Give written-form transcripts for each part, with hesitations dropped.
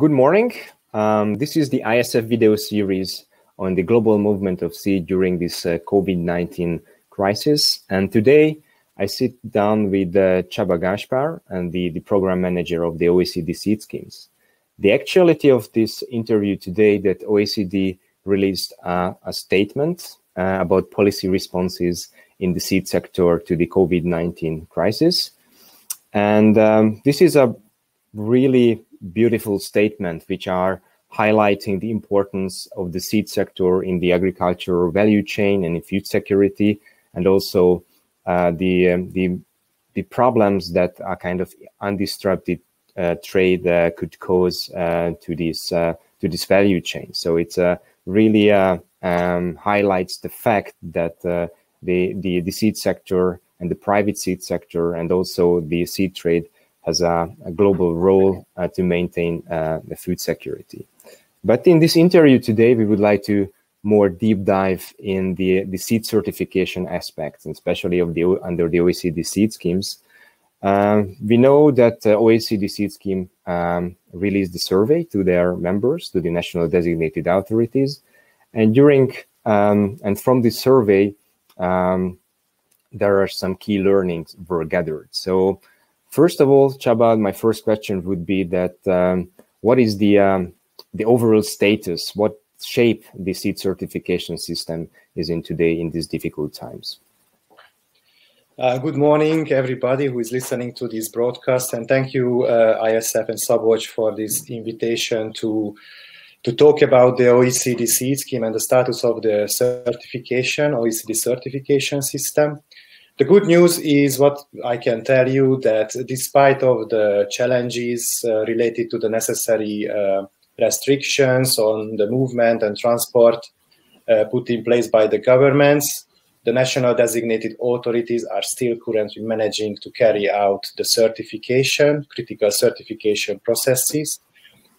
Good morning. This is the ISF video series on the global movement of seed during this COVID-19 crisis. And today I sit down with Csaba Gaspar, and the program manager of the OECD seed schemes. The actuality of this interview today that OECD released a statement about policy responses in the seed sector to the COVID-19 crisis. And this is a really beautiful statement which are highlighting the importance of the seed sector in the agricultural value chain and in food security, and also the problems that a kind of undisrupted trade could cause to this value chain. So it's really highlights the fact that the seed sector and the private seed sector and also the seed trade has a global role to maintain the food security. But in this interview today, we would like to more deep dive in the seed certification aspects, and especially of under the OECD seed schemes. We know that OECD seed scheme released the survey to their members, to the national designated authorities, and during and from this survey, there are some key learnings were gathered. So, first of all, Csaba, my first question would be that what is the overall status? What shape the seed certification system is in today in these difficult times? Good morning, everybody who is listening to this broadcast, and thank you, ISF and Szabolcs, for this invitation to talk about the OECD seed scheme and the status of the certification, OECD certification system. The good news is what I can tell you, that despite of the challenges related to the necessary restrictions on the movement and transport put in place by the governments, the national designated authorities are still currently managing to carry out the certification, critical certification processes.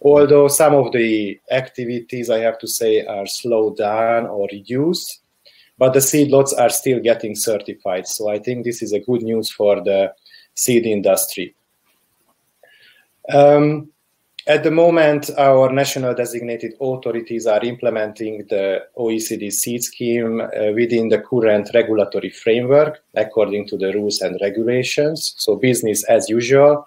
Although some of the activities, I have to say, are slowed down or reduced, but the seed lots are still getting certified. So I think this is a good news for the seed industry. At the moment, our national designated authorities are implementing the OECD seed scheme within the current regulatory framework, according to the rules and regulations, so business as usual,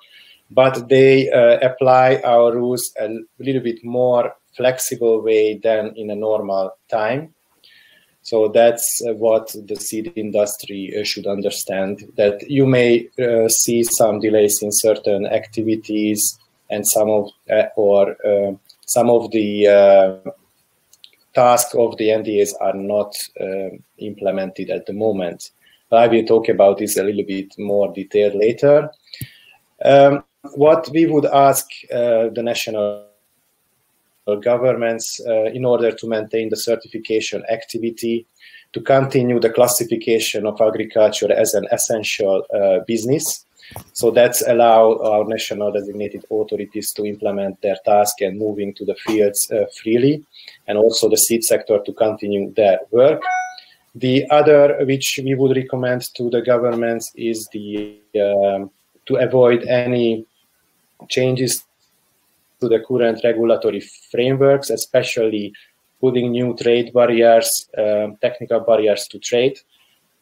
but they apply our rules a little bit more flexible way than in a normal time. So that's what the seed industry should understand, that you may see some delays in certain activities, and some of the tasks of the NDAs are not implemented at the moment. I will talk about this a little bit more detailed later. What we would ask the national governments in order to maintain the certification activity, to continue the classification of agriculture as an essential business. So that's allow our national designated authorities to implement their task and moving to the fields freely, and also the seed sector to continue their work. The other which we would recommend to the governments is to avoid any changes to the current regulatory frameworks, especially putting new trade barriers, technical barriers to trade.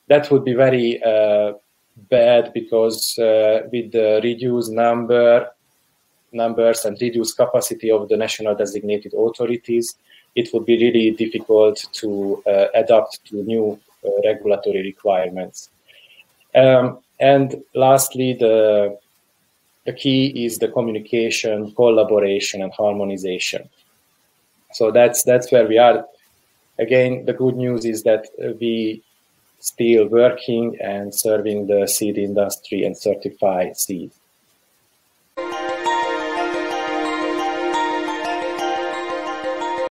That would be very bad, because with the reduced numbers and reduced capacity of the national designated authorities, it would be really difficult to adapt to new regulatory requirements. And lastly, the key is the communication, collaboration, and harmonization. So that's where we are. Again, the good news is that we still working and serving the seed industry and certify seeds.